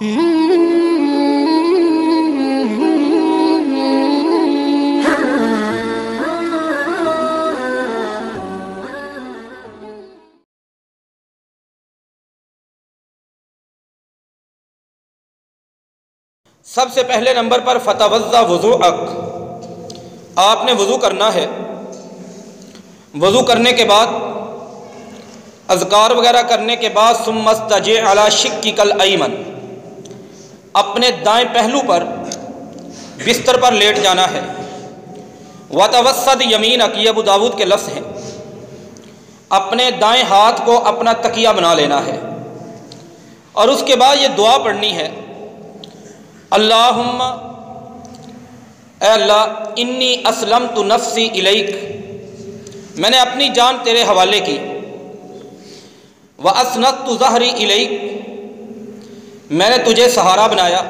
سب سے پہلے نمبر پر فتوضا وضوءک، آپ نے وضو کرنا ہے۔ وضو کرنے کے بعد اذکار وغیرہ کرنے کے بعد ثم استجع علی شقک الایمن، اپنے دائیں پہلو پر بستر پر لیٹ جانا ہے۔ وتوسد یمینک، یہ ابو داؤد کے لفظ ہیں، اپنے دائیں ہاتھ کو اپنا تکیہ بنا لینا ہے، اور اس کے بعد یہ دعا پڑھنی ہے، اللہم، اے اللہ، انی اسلمت نفسی الیک، میں نے اپنی جان تیرے حوالے کی، واسندت ظہری الیک، میں نے تجھے سہارا بنایا،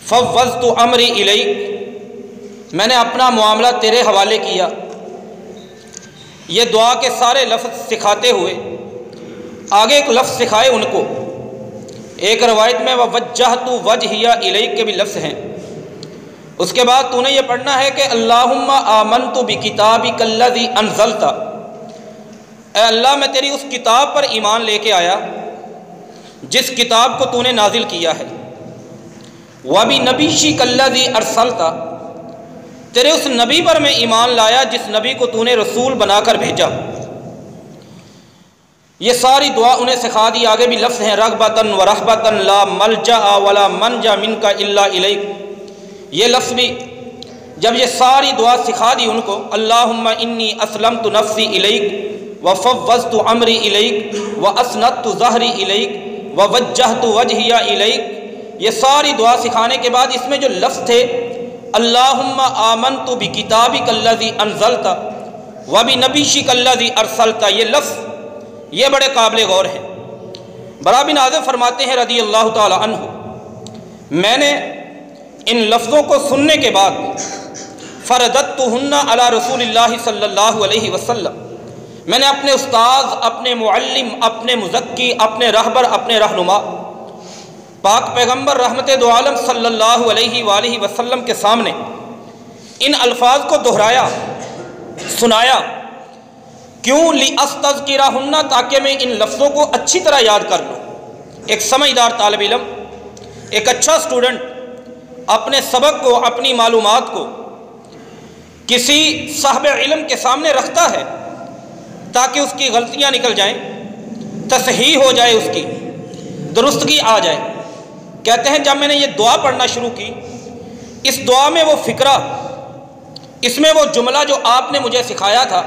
فوضت امری الیک، میں نے اپنا معاملہ تیرے حوالے کیا۔ یہ دعا کے سارے لفظ سکھاتے ہوئے آگے ایک لفظ سکھائے ان کو۔ ایک روایت میں ووجہت وجہی الیک کے بھی لفظ ہیں۔ اس کے بعد تو نے یہ پڑھنا ہے کہ اللہم آمنت بکتابک الذی انزلت، اے اللہ میں تیری اس کتاب پر ایمان لے کے آیا جس کتاب کو تو نے نازل کیا ہے، وبنبیک الذی ارسلت، تیرے اس نبی پر میں ایمان لایا جس نبی کو تو نے رسول بنا کر بھیجا۔ یہ ساری دعا انہیں سکھا دی۔ آگے بھی لفظ ہیں رغبتاً ورہبتاً لا ملجا ولا منجا منک الا الیک، یہ لفظ بھی جب یہ ساری دعا سکھا دی ان کو، اللہم انی اسلمت نفسی الیک وفوضت امری الیک واسندت ظہری الیک ووجہت وجہی الیک، یہ ساری دعا سکھانے کے بعد اس میں جو لفظ تھے اللہم آمنت بکتابک الذی انزلت وبنبیک الذی ارسلت، یہ لفظ یہ بڑے قابل غور ہیں۔ برا بن عازب فرماتے ہیں رضی اللہ تعالی عنہ، میں نے ان لفظوں کو سننے کے بعد فرددتہن علی رسول اللہ صلی اللہ علیہ وسلم، میں نے اپنے استاذ، اپنے معلم، اپنے مزکی، اپنے رہبر، اپنے رہنما پاک پیغمبر رحمت دو عالم صلی اللہ علیہ وآلہ وسلم کے سامنے ان الفاظ کو دہرایا، سنایا۔ کیوں؟ لِأَسْتَذْكِرَهُنَّ، تاکہ میں ان لفظوں کو اچھی طرح یاد کر لوں۔ ایک سمجھدار طالب علم، ایک اچھا اسٹوڈنٹ اپنے سبق کو، اپنی معلومات کو کسی صاحب علم کے سامنے رکھتا ہے تاکہ اس کی غلطیاں نکل جائیں، تصحیح ہو جائے، اس کی درستگی آ جائے۔ کہتے ہیں جب میں نے یہ دعا پڑھنا شروع کی، اس دعا میں وہ فکرہ، اس میں وہ جملہ جو آپ نے مجھے سکھایا تھا،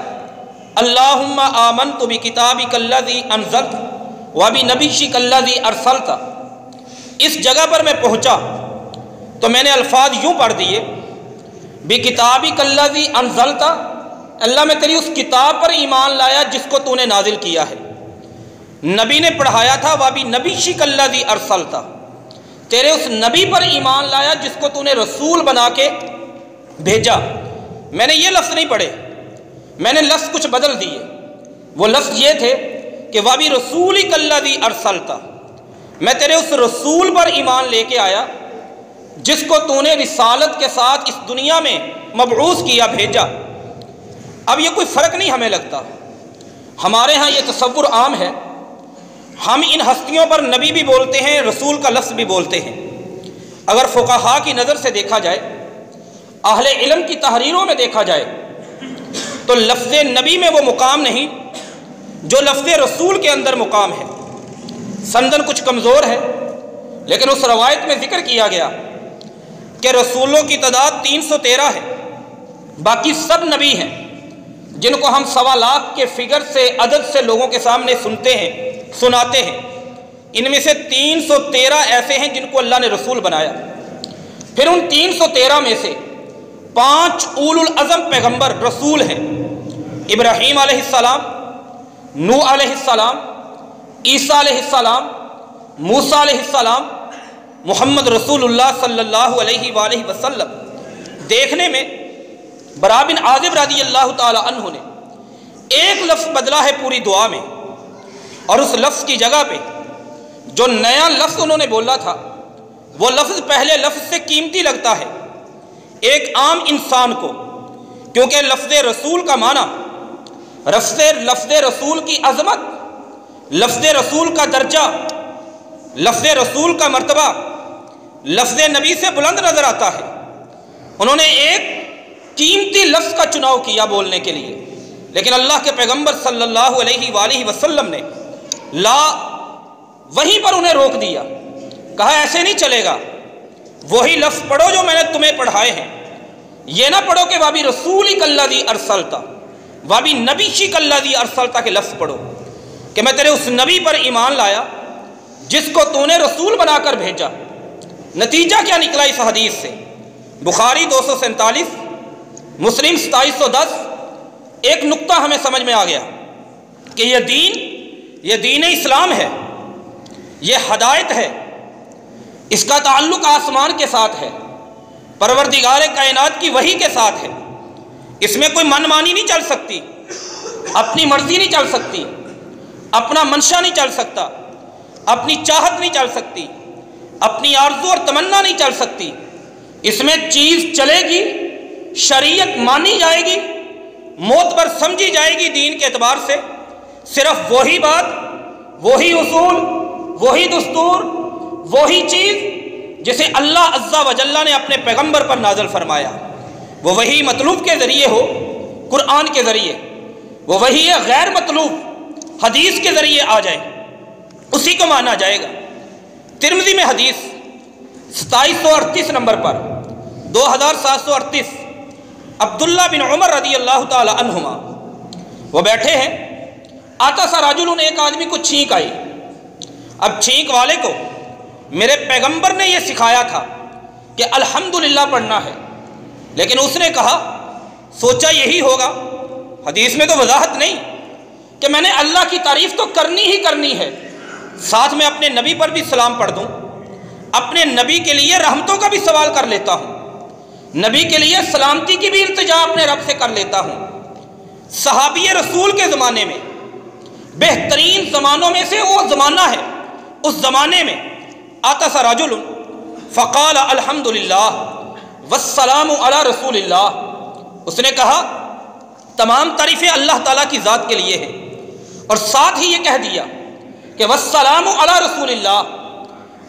اللہم آمنت بکتابک الذی انزلت وبنبیک الذی ارسلت، اس جگہ پر میں پہنچا تو میں نے الفاظ یوں پڑھ دیے، بکتابک الذی انزلت، اللہ میں تیری اس کتاب پر ایمان لایا جس کو تو نے نازل کیا ہے۔ نبی نے پڑھایا تھا وبنبیک الذی ارسلت، تیرے اس نبی پر ایمان لایا جس کو تو نے رسول بنا کے بھیجا۔ میں نے یہ لفظ نہیں پڑھے، میں نے لفظ کچھ بدل دیے۔ وہ لفظ یہ تھے کہ وَبِرَسُولِكَ الَّذِي أَرْسَلْتَ، میں تیرے اس رسول پر ایمان لے کے آیا جس کو تو نے رسالت کے ساتھ اس دنیا میں مبعوث کیا، بھیجا۔ اب یہ کوئی فرق نہیں ہمیں لگتا، ہمارے ہاں یہ تصور عام ہے، ہم ان ہستیوں پر نبی بھی بولتے ہیں، رسول کا لفظ بھی بولتے ہیں۔ اگر فقہاء کی نظر سے دیکھا جائے، اہل علم کی تحریروں میں دیکھا جائے، تو لفظ نبی میں وہ مقام نہیں جو لفظ رسول کے اندر مقام ہے۔ سندن کچھ کمزور ہے، لیکن اس روایت میں ذکر کیا گیا کہ رسولوں کی تعداد 313 ہے، باقی سب نبی ہیں جن کو ہم 1.25 لاکھ کے فگر سے، عدد سے لوگوں کے سامنے سنتے ہیں، سناتے ہیں۔ ان میں سے 313 ایسے ہیں جن کو اللہ نے رسول بنایا۔ پھر ان 313 میں سے 5 اولو العزم پیغمبر رسول ہیں، ابراہیم علیہ السلام، نوح علیہ السلام، عیسیٰ علیہ السلام، موسیٰ علیہ السلام، محمد رسول اللہ صلی اللہ علیہ وآلہ وسلم۔ دیکھنے میں برا بن عازب رضی اللہ تعالی عنہ نے ایک لفظ بدلا ہے پوری دعا میں، اور اس لفظ کی جگہ پہ جو نیا لفظ انہوں نے بولا تھا وہ لفظ پہلے لفظ سے قیمتی لگتا ہے ایک عام انسان کو، کیونکہ لفظ رسول کا معنی، لفظ رسول کی عظمت، لفظ رسول کا درجہ، لفظ رسول کا مرتبہ لفظ نبی سے بلند نظر آتا ہے۔ انہوں نے ایک قیمتی لفظ کا چناؤ کیا بولنے کے لیے، لیکن اللہ کے پیغمبر صلی اللہ علیہ وآلہ وسلم نے وہیں پر انہیں روک دیا، کہا ایسے نہیں چلے گا، وہی لفظ پڑھو جو میں نے تمہیں پڑھائے ہیں، یہ نہ پڑھو کہ وابی رسولی کالذی ارسلتا، وابی نبی شی کالذی ارسلتا کے لفظ پڑھو کہ میں تیرے اس نبی پر ایمان لایا جس کو تو نے رسول بنا کر بھیجا۔ نتیجہ کیا نکلا اس حدیث سے؟ بخاری 247، مسلم 2710، ایک نقطہ ہمیں سمجھ میں آ گیا کہ یہ دین اسلام ہے، یہ ہدایت ہے، اس کا تعلق آسمان کے ساتھ ہے، پروردگار کائنات کی وحی کے ساتھ ہے، اس میں کوئی من مانی نہیں چل سکتی، اپنی مرضی نہیں چل سکتی، اپنا منشا نہیں چل سکتا، اپنی چاہت نہیں چل سکتی، اپنی آرزو اور تمنا نہیں چل سکتی، اس میں چیز چلے گی، شریعت مانی جائے گی، معتبر سمجھی جائے گی دین کے اعتبار سے، صرف وہی بات، وہی اصول، وہی دستور، وہی چیز جسے اللہ عز و جل نے اپنے پیغمبر پر نازل فرمایا، وہ وہی مطلوب کے ذریعے ہو، قرآن کے ذریعے، وہ وہی غیر مطلوب حدیث کے ذریعے آ جائے، اسی کو مانا جائے گا۔ ترمذی میں حدیث 2738 نمبر پر 2738، عبداللہ بن عمر رضی اللہ تعالی عنہما وہ بیٹھے ہیں، آتا سا راجل، ایک آدمی کو چھینک آئی۔ اب چھینک والے کو میرے پیغمبر نے یہ سکھایا تھا کہ الحمدللہ پڑھنا ہے، لیکن اس نے کہا، سوچا یہی ہوگا، حدیث میں تو وضاحت نہیں کہ میں نے اللہ کی تعریف تو کرنی ہی کرنی ہے، ساتھ میں اپنے نبی پر بھی سلام پڑھ دوں، اپنے نبی کے لیے رحمتوں کا بھی سوال کر لیتا ہوں، نبی کے لیے سلامتی کی بھی التجا اپنے رب سے کر لیتا ہوں۔ صحابی رسول کے زمانے میں بہترین زمانوں میں سے وہ زمانہ ہے، اس زمانے میں آتا سا رجل فقال الحمدللہ والسلام علی رسول اللہ، اس نے کہا تمام تعریفیں اللہ تعالیٰ کی ذات کے لیے ہیں، اور ساتھ ہی یہ کہہ دیا کہ والسلام علی رسول اللہ،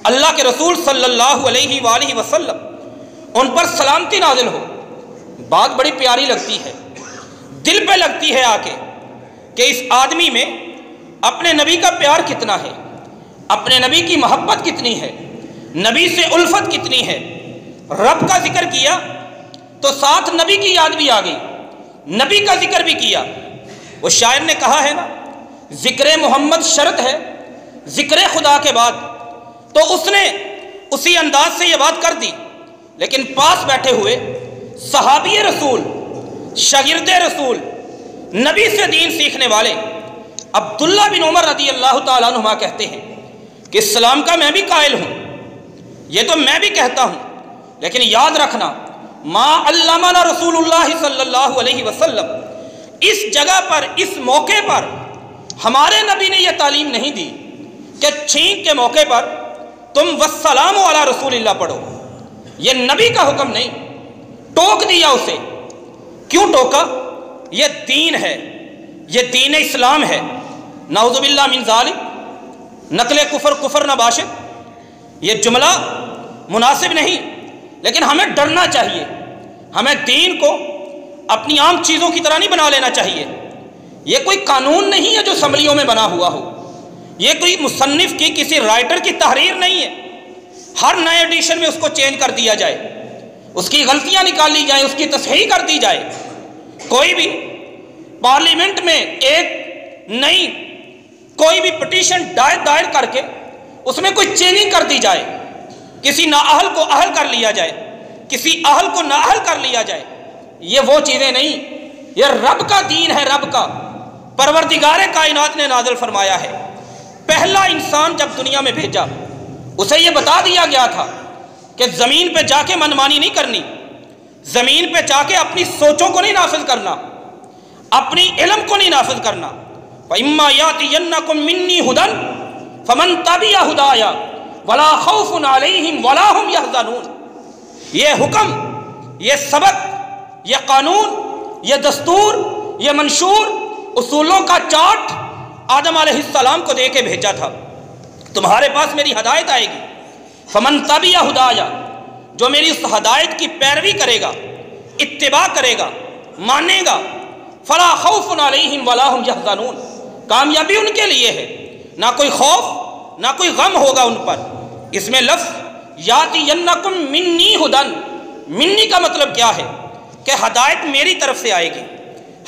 اللہ کے رسول صلی اللہ علیہ وآلہ وسلم ان پر سلامتی نازل ہو۔ بات بڑی پیاری لگتی ہے، دل پہ لگتی ہے آ کے کہ اس آدمی میں اپنے نبی کا پیار کتنا ہے، اپنے نبی کی محبت کتنی ہے، نبی سے الفت کتنی ہے۔ رب کا ذکر کیا تو ساتھ نبی کی یاد بھی آ گئی، نبی کا ذکر بھی کیا۔ وہ شاعر نے کہا ہے نا، ذکر محمد شرط ہے ذکر خدا کے بعد، تو اس نے اسی انداز سے یہ بات کر دی، لیکن پاس بیٹھے ہوئے صحابی رسول، شاگرد رسول، نبی سے دین سیکھنے والے عبداللہ بن عمر رضی اللہ تعالیٰ عنہما کہتے ہیں کہ اسلام کا میں بھی قائل ہوں، یہ تو میں بھی کہتا ہوں، لیکن یاد رکھنا ما علمنا رسول اللہ صلی اللہ علیہ وسلم، اس جگہ پر، اس موقع پر ہمارے نبی نے یہ تعلیم نہیں دی کہ چھینک کے موقع پر تم والسلام علی رسول اللہ پڑھو، یہ نبی کا حکم نہیں، ٹوک دیا اسے۔ کیوں ٹوکا؟ یہ دین ہے، یہ دین اسلام ہے، نعوذ باللہ من ذالک، نقل کفر نہ باشد، یہ جملہ مناسب نہیں، لیکن ہمیں ڈرنا چاہیے، ہمیں دین کو اپنی عام چیزوں کی طرح نہیں بنا لینا چاہیے۔ یہ کوئی قانون نہیں ہے جو اسمبلیوں میں بنا ہوا ہو، یہ کوئی مصنف کی، کسی رائٹر کی تحریر نہیں ہے، ہر نئے ایڈیشن میں اس کو چینج کر دیا جائے، اس کی غلطیاں نکالی جائیں، اس کی تصحیح کر دی جائے۔ کوئی بھی پارلیمنٹ میں ایک نئی کوئی بھی پٹیشن دائر کر کے اس میں کوئی چینجنگ کر دی جائے، کسی نااہل کو اہل کر لیا جائے، کسی اہل کو نااہل کر لیا جائے، یہ وہ چیزیں نہیں، یہ رب کا دین ہے، رب کا، پروردگار کائنات نے نازل فرمایا ہے۔ پہلا انسان جب دنیا میں بھیجا اسے یہ بتا دیا گیا تھا کہ زمین پہ جا کے منمانی نہیں کرنی، زمین پہ جا کے اپنی سوچوں کو نہیں نافذ کرنا، اپنی علم کو نہیں نافذ کرنا۔ فَإِمَّا يَأْتِيَنَّكُم مِّنِّي هُدًى، فمن تبع ہدایا ولا خوف علیہم ولا هم یحزنون۔ یہ حکم، یہ سبق، یہ قانون، یہ دستور، یہ منشور، اصولوں کا چارٹ آدم علیہ السلام کو دے کے بھیجا تھا۔ تمہارے پاس میری ہدایت آئے گی، فمن تبع ہدایا، جو میری اس ہدایت کی پیروی کرے گا، اتباع کرے گا، مانے گا، فلا خوف علیہم ولا هم یحزنون، کامیابی ان کے لیے ہے، نہ کوئی خوف نہ کوئی غم ہوگا ان پر۔ اس میں لفظ یاتینکم منی ہدن، منی کا مطلب کیا ہے کہ ہدایت میری طرف سے آئے گی،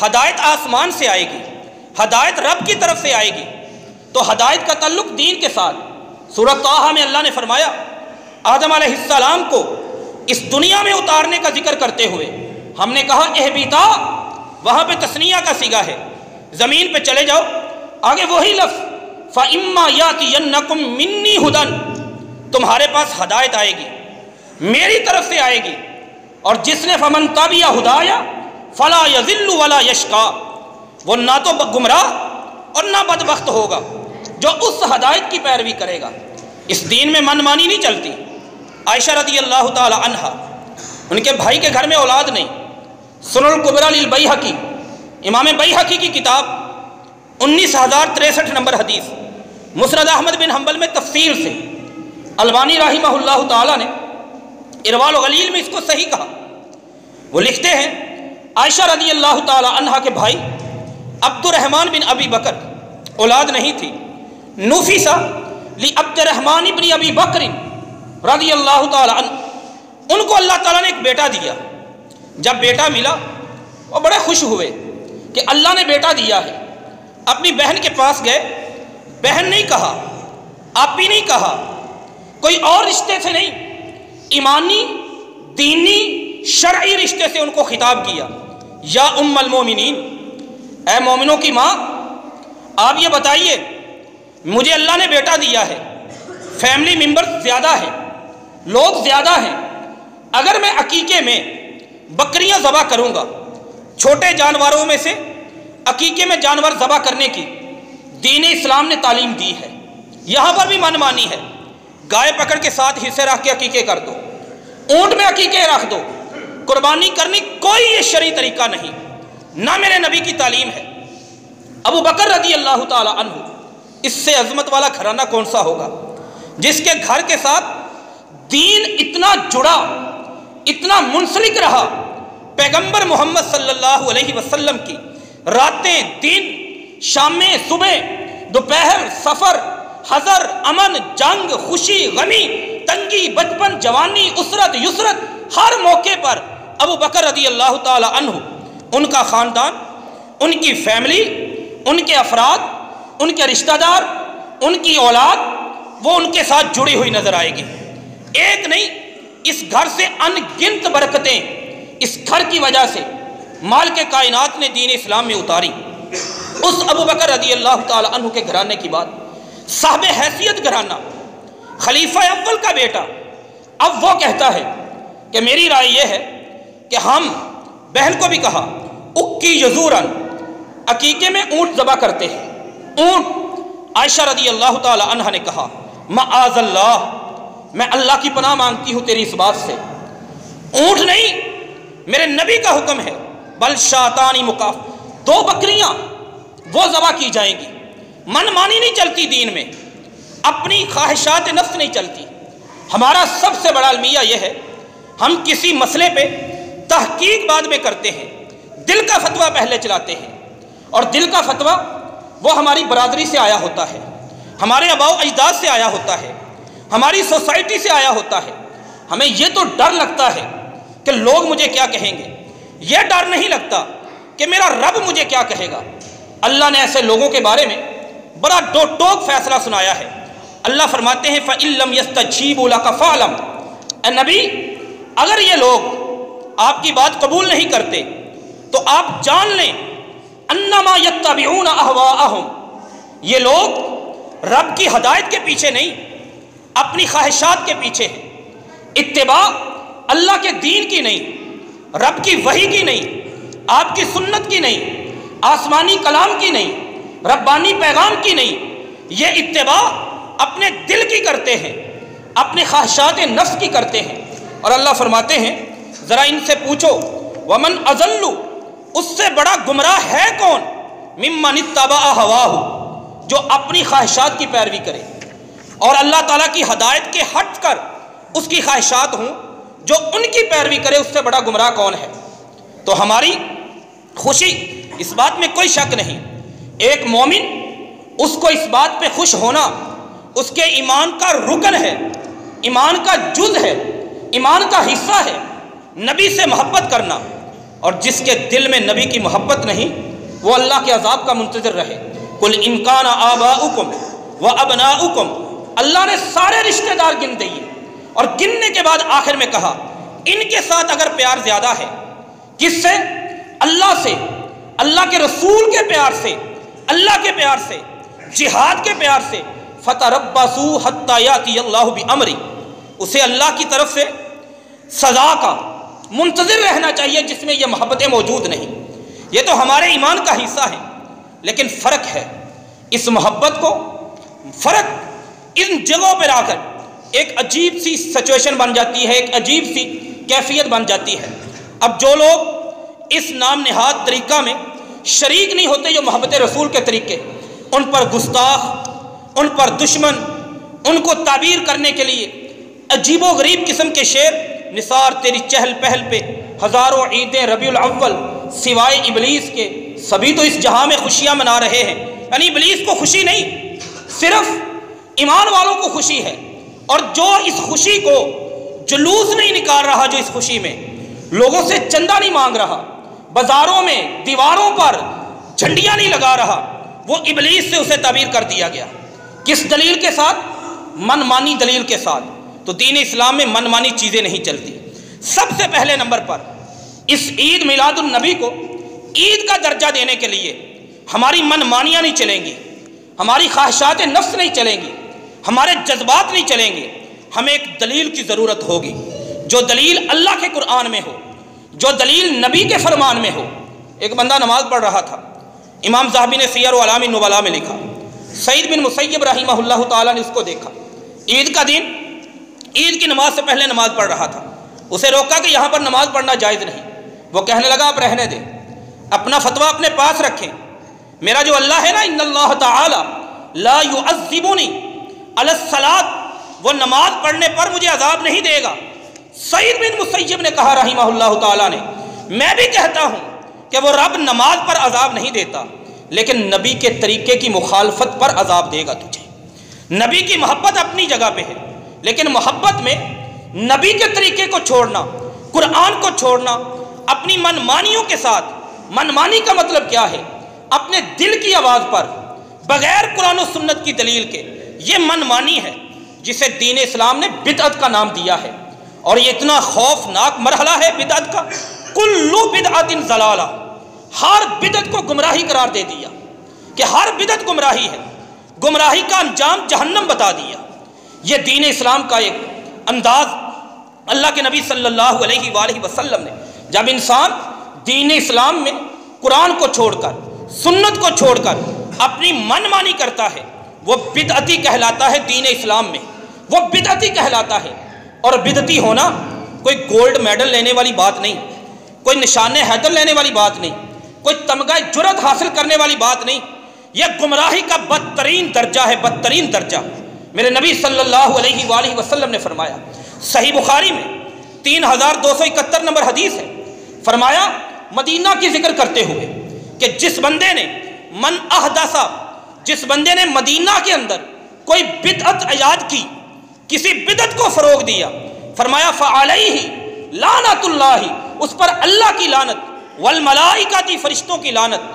ہدایت آسمان سے آئے گی، ہدایت رب کی طرف سے آئے گی۔ تو ہدایت کا تعلق دین کے ساتھ۔ سورۃ طٰہٰ میں اللہ نے فرمایا آدم علیہ السلام کو اس دنیا میں اتارنے کا ذکر کرتے ہوئے ہم نے کہا اہبطا، وہاں پہ تثنیہ کا صیغہ ہے، زمین پہ چلے جاؤ۔ آگے وہی لفظ فَإِمَّا يَأْتِيَنَّكُم مِّنِّي هُدًى، تمہارے پاس ہدایت آئے گی، میری طرف سے آئے گی، اور جس نے فمن تبع ہدایا فلا یضل ولا یشقا، وہ نہ تو گمراہ اور نہ بدبخت ہوگا، جو اس ہدایت کی پیروی کرے گا۔ اس دین میں من مانی نہیں چلتی۔ عائشہ رضی اللہ تعالی عنہا، ان کے بھائی کے گھر میں اولاد نہیں، سنن الکبریٰ للبیہقی، امام بیہقی کی کتاب 19063 نمبر حدیث، مسند احمد بن حنبل میں تفصیل سے، البانی رحمہ اللہ تعالی نے ارواء الغلیل میں اس کو صحیح کہا۔ وہ لکھتے ہیں عائشہ رضی اللہ تعالی عنہا کے بھائی عبد الرحمن بن ابی بکر، اولاد نہیں تھی، نفیسہ لعبد الرحمن بن ابی بکر رضی اللہ تعالی عنہ، ان کو اللہ تعالیٰ نے ایک بیٹا دیا۔ جب بیٹا ملا وہ بڑے خوش ہوئے کہ اللہ نے بیٹا دیا ہے۔ اپنی بہن کے پاس گئے، بہن نہیں کہا، آپی نہیں کہا، کوئی اور رشتے سے نہیں، ایمانی دینی شرعی رشتے سے ان کو خطاب کیا، یا ام المومنین، اے مومنوں کی ماں، آپ یہ بتائیے مجھے اللہ نے بیٹا دیا ہے، فیملی ممبر زیادہ ہے، لوگ زیادہ ہیں، اگر میں عقیقے میں بکریاں ذبح کروں گا، چھوٹے جانوروں میں سے عقیقے میں جانور ذبح کرنے کی دین اسلام نے تعلیم دی ہے، یہاں پر بھی من مانی ہے، گائے پکڑ کے ساتھ حصے رکھ کے عقیقے کر دو، اونٹ میں عقیقے رکھ دو، قربانی کرنی کوئی یہ شرعی طریقہ نہیں، نہ میرے نبی کی تعلیم ہے۔ ابو بکر رضی اللہ تعالی عنہ، اس سے عظمت والا گھرانہ کون سا ہوگا جس کے گھر کے ساتھ دین اتنا جڑا، اتنا منسلک رہا، پیغمبر محمد صلی اللہ علیہ وسلم کی راتیں دن، شامیں صبح، دوپہر سفر، حضر امن، جنگ خوشی غمی، تنگی بچپن جوانی، اسرت یسرت، ہر موقع پر ابو بکر رضی اللہ تعالی عنہ، ان کا خاندان، ان کی فیملی، ان کے افراد، ان کے رشتہ دار، ان کی اولاد، وہ ان کے ساتھ جڑی ہوئی نظر آئے گی۔ ایک نہیں، اس گھر سے ان گنت برکتیں اس گھر کی وجہ سے مالک کائنات نے دین اسلام میں اتاری۔ اس ابو بکر رضی اللہ تعالی عنہ کے گھرانے کی بات، صاحب حیثیت گھرانہ، خلیفہ اول کا بیٹا، اب وہ کہتا ہے کہ میری رائے یہ ہے کہ ہم، بہن کو بھی کہا، اکی یزورن، عقیقے میں اونٹ ذبح کرتے ہیں، اونٹ۔ عائشہ رضی اللہ تعالی عنہ نے کہا معاذ اللہ، میں اللہ کی پناہ مانگتی ہوں تیری اس بات سے، اونٹ نہیں، میرے نبی کا حکم ہے، بل شاتانی مقاف، 2 بکریاں وہ ذبح کی جائیں گی۔ من مانی نہیں چلتی دین میں، اپنی خواہشات نفس نہیں چلتی۔ ہمارا سب سے بڑا المیہ یہ ہے، ہم کسی مسئلے پہ تحقیق بعد میں کرتے ہیں، دل کا فتویٰ پہلے چلاتے ہیں، اور دل کا فتویٰ وہ ہماری برادری سے آیا ہوتا ہے، ہمارے آباء و اجداد سے آیا ہوتا ہے، ہماری سوسائٹی سے آیا ہوتا ہے۔ ہمیں یہ تو ڈر لگتا ہے کہ لوگ مجھے کیا کہیں گے، یہ ڈر نہیں لگتا کہ میرا رب مجھے کیا کہے گا۔ اللہ نے ایسے لوگوں کے بارے میں بڑا ٹوک فیصلہ سنایا ہے۔ اللہ فرماتے ہیں فَإِن لَّمْ يَسْتَجِيبُوا لَكَ فَاعْلَمْ، اے نبی اگر یہ لوگ آپ کی بات قبول نہیں کرتے تو آپ جان لیں انما یتبعون اہواءہم، یہ لوگ رب کی ہدایت کے پیچھے نہیں، اپنی خواہشات کے پیچھے ہیں۔ اتباع اللہ کے دین کی نہیں، رب کی وحی کی نہیں، آپ کی سنت کی نہیں، آسمانی کلام کی نہیں، ربانی پیغام کی نہیں، یہ اتباع اپنے دل کی کرتے ہیں، اپنے خواہشات نفس کی کرتے ہیں۔ اور اللہ فرماتے ہیں ذرا ان سے پوچھو ومن اضل، اس سے بڑا گمراہ ہے کون، ممن اتبع ہواہ، جو اپنی خواہشات کی پیروی کرے اور اللہ تعالیٰ کی ہدایت کے ہٹ کر اس کی خواہشات ہوں، جو ان کی پیروی کرے، اس سے بڑا گمراہ کون ہے۔ تو ہماری خوشی، اس بات میں کوئی شک نہیں، ایک مومن اس کو اس بات پہ خوش ہونا اس کے ایمان کا رکن ہے، ایمان کا جز ہے، ایمان کا حصہ ہے، نبی سے محبت کرنا۔ اور جس کے دل میں نبی کی محبت نہیں، وہ اللہ کے عذاب کا منتظر رہے۔ قل ان کان آباؤکم وابناؤکم، اللہ نے سارے رشتہ دار گن دیے اور گننے کے بعد آخر میں کہا ان کے ساتھ اگر پیار زیادہ ہے، کس سے؟ اللہ سے، اللہ کے رسول کے پیار سے، اللہ کے پیار سے، جہاد کے پیار سے، فتربصوا حتی یاتی اللہ بامری، اسے اللہ کی طرف سے سزا کا منتظر رہنا چاہیے جس میں یہ محبتیں موجود نہیں۔ یہ تو ہمارے ایمان کا حصہ ہے، لیکن فرق ہے اس محبت کو، فرق ان جگہوں پر آ کر ایک عجیب سی سچویشن بن جاتی ہے، ایک عجیب سی کیفیت بن جاتی ہے۔ اب جو لوگ اس نام نہاد طریقہ میں شریک نہیں ہوتے، جو محبت رسول کے طریقے، ان پر گستاخ، ان پر دشمن، ان کو تعبیر کرنے کے لیے عجیب و غریب قسم کے شعر، نثار تیری چہل پہل پہ ہزاروں عیدیں ربیع الاول سوائے ابلیس کے، سبھی تو اس جہاں میں خوشیاں منا رہے ہیں۔ یعنی ابلیس کو خوشی نہیں، صرف ایمان والوں کو خوشی ہے، اور جو اس خوشی کو جلوس نہیں نکال رہا، جو اس خوشی میں لوگوں سے چندہ نہیں مانگ رہا، بازاروں میں دیواروں پر جھنڈیاں نہیں لگا رہا، وہ ابلیس سے اسے تعبیر کر دیا گیا۔ کس دلیل کے ساتھ؟ من مانی دلیل کے ساتھ۔ تو دین اسلام میں من مانی چیزیں نہیں چلتی۔ سب سے پہلے نمبر پر اس عید میلاد النبی کو عید کا درجہ دینے کے لیے ہماری من مانیاں نہیں چلیں گی، ہماری خواہشات نفس نہیں چلیں گی، ہمارے جذبات نہیں چلیں گے، ہمیں ایک دلیل کی ضرورت ہوگی، جو دلیل اللہ کے قرآن میں ہو، جو دلیل نبی کے فرمان میں ہو۔ ایک بندہ نماز پڑھ رہا تھا، امام ذہبی نے سیر و اعلام النبلاء میں لکھا، سعید بن مسیب رحمہ اللہ تعالیٰ نے اس کو دیکھا، عید کا دن، عید کی نماز سے پہلے نماز پڑھ رہا تھا، اسے روکا کہ یہاں پر نماز پڑھنا جائز نہیں۔ وہ کہنے لگا آپ رہنے دیں، اپنا فتویٰ اپنے پاس رکھیں، میرا جو اللہ ہے نا، ان اللہ تعالی لا یعذبنی علی الصلاۃ، وہ نماز پڑھنے پر مجھے عذاب نہیں دے گا۔ سعید بن مسیب نے کہا رحمہ اللہ تعالیٰ نے، میں بھی کہتا ہوں کہ وہ رب نماز پر عذاب نہیں دیتا، لیکن نبی کے طریقے کی مخالفت پر عذاب دے گا تجھے۔ نبی کی محبت اپنی جگہ پہ ہے، لیکن محبت میں نبی کے طریقے کو چھوڑنا، قرآن کو چھوڑنا، اپنی من مانیوں کے ساتھ، من مانی کا مطلب کیا ہے؟ اپنے دل کی آواز پر بغیر قرآن و سنت کی دلیل کے، یہ من مانی ہے جسے دین اسلام نے بدعت کا نام دیا ہے، اور یہ اتنا خوفناک مرحلہ ہے بدعت کا۔ کل بدعت ضلالہ، ہر بدعت کو گمراہی قرار دے دیا کہ ہر بدعت گمراہی ہے، گمراہی کا انجام جہنم بتا دیا۔ یہ دین اسلام کا ایک انداز اللہ کے نبی صلی اللہ علیہ وآلہ وسلم نے، جب انسان دین اسلام میں قرآن کو چھوڑ کر، سنت کو چھوڑ کر اپنی من مانی کرتا ہے، وہ بدعتی کہلاتا ہے دین اسلام میں، وہ بدعتی کہلاتا ہے۔ اور بدعتی ہونا کوئی گولڈ میڈل لینے والی بات نہیں، کوئی نشان حیدر لینے والی بات نہیں، کوئی تمغہ جرأت حاصل کرنے والی بات نہیں، یہ گمراہی کا بدترین درجہ ہے، بدترین درجہ۔ میرے نبی صلی اللہ علیہ وآلہ وسلم نے فرمایا، صحیح بخاری میں 3271 نمبر حدیث ہے، فرمایا مدینہ کی ذکر کرتے ہوئے کہ جس بندے نے من احدثا، جس بندے نے مدینہ کے اندر کوئی بدعت ایجاد کی، کسی بدعت کو فروغ دیا، فرمایا فعلیہ لعنت اللہ، اس پر اللہ کی لعنت، والملائکۃ، فرشتوں کی لعنت،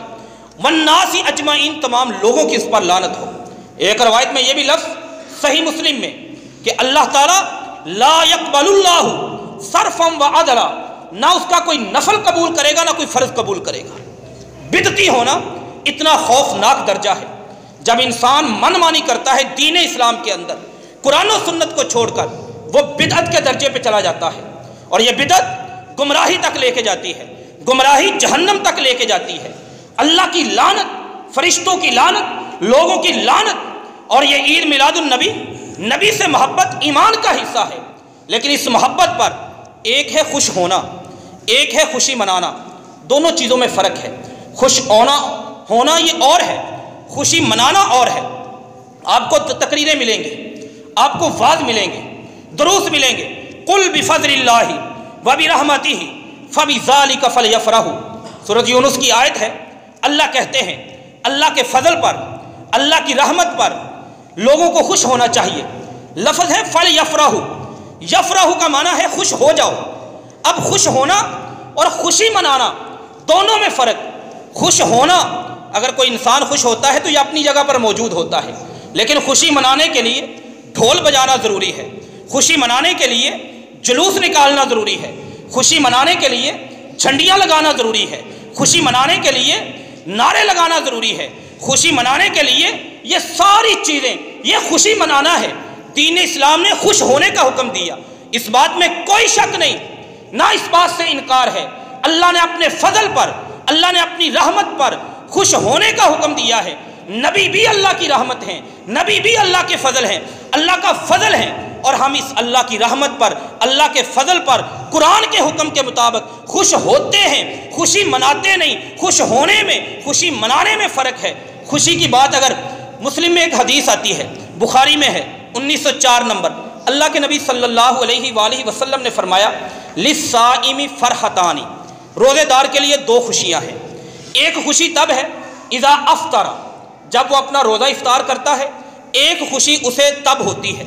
والناس اجمعین، تمام لوگوں کی اس پر لعنت ہو۔ ایک روایت میں یہ بھی لفظ صحیح مسلم میں کہ اللہ تعالیٰ لا یقبل اللہ صرفا وعدلا، نہ اس کا کوئی نفل قبول کرے گا، نہ کوئی فرض قبول کرے گا۔ بدعتی ہونا اتنا خوفناک درجہ ہے، جب انسان من مانی کرتا ہے دین اسلام کے اندر، قرآن و سنت کو چھوڑ کر وہ بدعت کے درجے پہ چلا جاتا ہے، اور یہ بدعت گمراہی تک لے کے جاتی ہے، گمراہی جہنم تک لے کے جاتی ہے۔ اللہ کی لعنت، فرشتوں کی لعنت، لوگوں کی لعنت، اور یہ عید میلاد النبی نبی سے محبت ایمان کا حصہ ہے، لیکن اس محبت پر ایک ہے خوش ہونا، ایک ہے خوشی منانا، دونوں چیزوں میں فرق ہے۔ خوش ہونا یہ اور ہے، خوشی منانا اور ہے۔ آپ کو تقریریں ملیں گے، آپ کو وعظ ملیں گے، دروس ملیں گے، قل بفضل اللہ وبرحمتہ فبذلک فلیفرحوا، سورۃ یونس کی آیت ہے۔ اللہ کہتے ہیں اللہ کے فضل پر، اللہ کی رحمت پر لوگوں کو خوش ہونا چاہیے۔ لفظ ہے فلیفرحوا، یفرحوا کا معنی ہے خوش ہو جاؤ۔ اب خوش ہونا اور خوشی منانا دونوں میں فرق۔ خوش ہونا، اگر کوئی انسان خوش ہوتا ہے تو یہ اپنی جگہ پر موجود ہوتا ہے، لیکن خوشی منانے کے لیے ڈھول بجانا ضروری ہے، خوشی منانے کے لیے جلوس نکالنا ضروری ہے، خوشی منانے کے لیے جھنڈیاں لگانا ضروری ہے، خوشی منانے کے لیے نعرے لگانا ضروری ہے، خوشی منانے کے لیے یہ ساری چیزیں، یہ خوشی منانا ہے۔ دین اسلام نے خوش ہونے کا حکم دیا، اس بات میں کوئی شک نہیں، نہ اس بات سے انکار ہے۔ اللہ نے اپنے فضل پر، اللہ نے اپنی رحمت پر خوش ہونے کا حکم دیا ہے۔ نبی بھی اللہ کی رحمت ہیں، نبی بھی اللہ کے فضل ہیں، اللہ کا فضل ہیں، اور ہم اس اللہ کی رحمت پر، اللہ کے فضل پر قرآن کے حکم کے مطابق خوش ہوتے ہیں، خوشی مناتے نہیں۔ خوش ہونے میں، خوشی منانے میں فرق ہے۔ خوشی کی بات اگر مسلم میں ایک حدیث آتی ہے، بخاری میں ہے 1904 نمبر، اللہ کے نبی صلی اللہ علیہ وآلہ وسلم نے فرمایا للصائم فرحتان، روزے دار کے لیے دو خوشیاں ہیں۔ ایک خوشی تب ہے اذا افطر، جب وہ اپنا روزہ افطار کرتا ہے، ایک خوشی اسے تب ہوتی ہے۔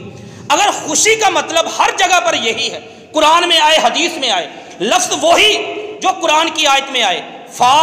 اگر خوشی کا مطلب ہر جگہ پر یہی ہے، قرآن میں آئے، حدیث میں آئے، لفظ وہی جو قرآن کی آیت میں آئے، فا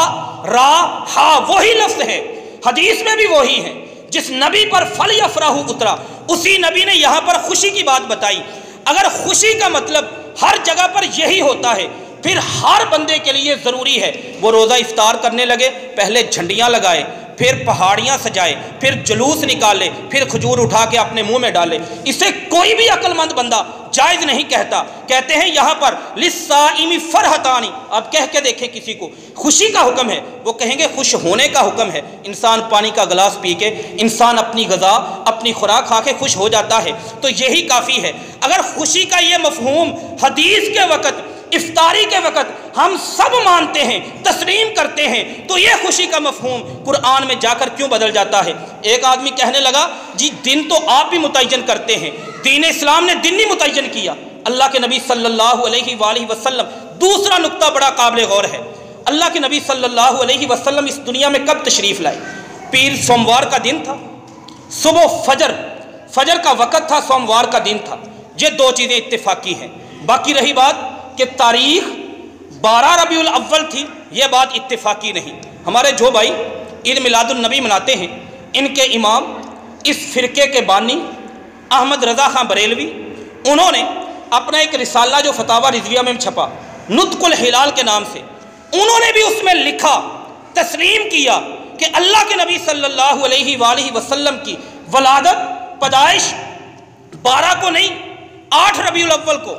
را ہا وہی لفظ ہے، حدیث میں بھی وہی ہے۔ جس نبی پر فلیفرحوا اترا، اسی نبی نے یہاں پر خوشی کی بات بتائی۔ اگر خوشی کا مطلب ہر جگہ پر یہی ہوتا ہے، پھر ہر بندے کے لیے ضروری ہے وہ روزہ افطار کرنے لگے، پہلے جھنڈیاں لگائے، پھر پہاڑیاں سجائے، پھر جلوس نکالے، پھر کھجور اٹھا کے اپنے منہ میں ڈالے۔ اسے کوئی بھی عقل مند بندہ جائز نہیں کہتا۔ کہتے ہیں یہاں پر للصائم فرحتان، آپ کہہ کے دیکھیں کسی کو، خوشی کا حکم ہے، وہ کہیں گے خوش ہونے کا حکم ہے۔ انسان پانی کا گلاس پی کے، انسان اپنی غذا، اپنی خوراک کھا کے خوش ہو جاتا ہے، تو یہی کافی ہے۔ اگر خوشی کا یہ مفہوم حدیث کے وقت، افطاری کے وقت ہم سب مانتے ہیں، تسلیم کرتے ہیں، تو یہ خوشی کا مفہوم قرآن میں جا کر کیوں بدل جاتا ہے؟ ایک آدمی کہنے لگا جی دن تو آپ بھی متعین کرتے ہیں، دین اسلام نے دن نہیں متعین کیا۔ اللہ کے نبی صلی اللہ علیہ وآلہ وسلم، دوسرا نقطہ بڑا قابل غور ہے، اللہ کے نبی صلی اللہ علیہ وسلم اس دنیا میں کب تشریف لائے؟ پیر سوموار کا دن تھا، صبح فجر کا وقت تھا، سوموار کا دن تھا۔ یہ دو چیزیں اتفاقی ہیں۔ باقی رہی بات کہ تاریخ 12 ربیع الاول تھی، یہ بات اتفاقی نہیں۔ ہمارے جو بھائی عید میلاد النبی مناتے ہیں، ان کے امام، اس فرقے کے بانی احمد رضا خان بریلوی، انہوں نے اپنا ایک رسالہ جو فتاوی رضویہ میں چھپا، نطق الہلال کے نام سے، انہوں نے بھی اس میں لکھا، تسلیم کیا کہ اللہ کے نبی صلی اللہ علیہ وآلہ وسلم کی ولادت، پیدائش 12 کو نہیں، 8 ربیع الاول کو،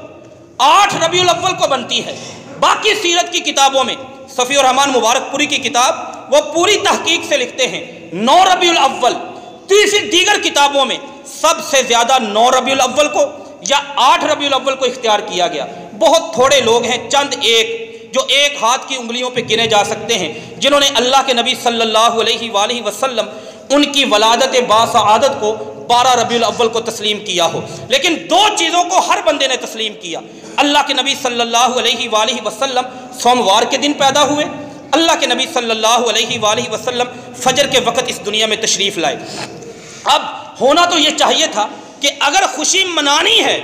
8 ربیع الاول کو بنتی ہے۔ باقی سیرت کی کتابوں میں، صفی الرحمن مبارک پوری کی کتاب، وہ پوری تحقیق سے لکھتے ہیں 9 ربیع الاول۔ دیگر کتابوں میں سب سے زیادہ 9 ربیع الاول کو یا 8 ربیع الاول کو اختیار کیا گیا۔ بہت تھوڑے لوگ ہیں، چند ایک، جو ایک ہاتھ کی انگلیوں پہ گنے جا سکتے ہیں، جنہوں نے اللہ کے نبی صلی اللہ علیہ وآلہ وسلم ان کی ولادت باسعادت کو 12 ربیع الاول کو تسلیم کیا ہو۔ لیکن دو چیزوں کو ہر بندے نے تسلیم کیا۔ اللہ کے نبی صلی اللہ علیہ وآلہ وسلم سوموار کے دن پیدا ہوئے، اللہ کے نبی صلی اللہ علیہ وآلہ وسلم فجر کے وقت اس دنیا میں تشریف لائے۔ اب ہونا تو یہ چاہیے تھا کہ اگر خوشی منانی ہے،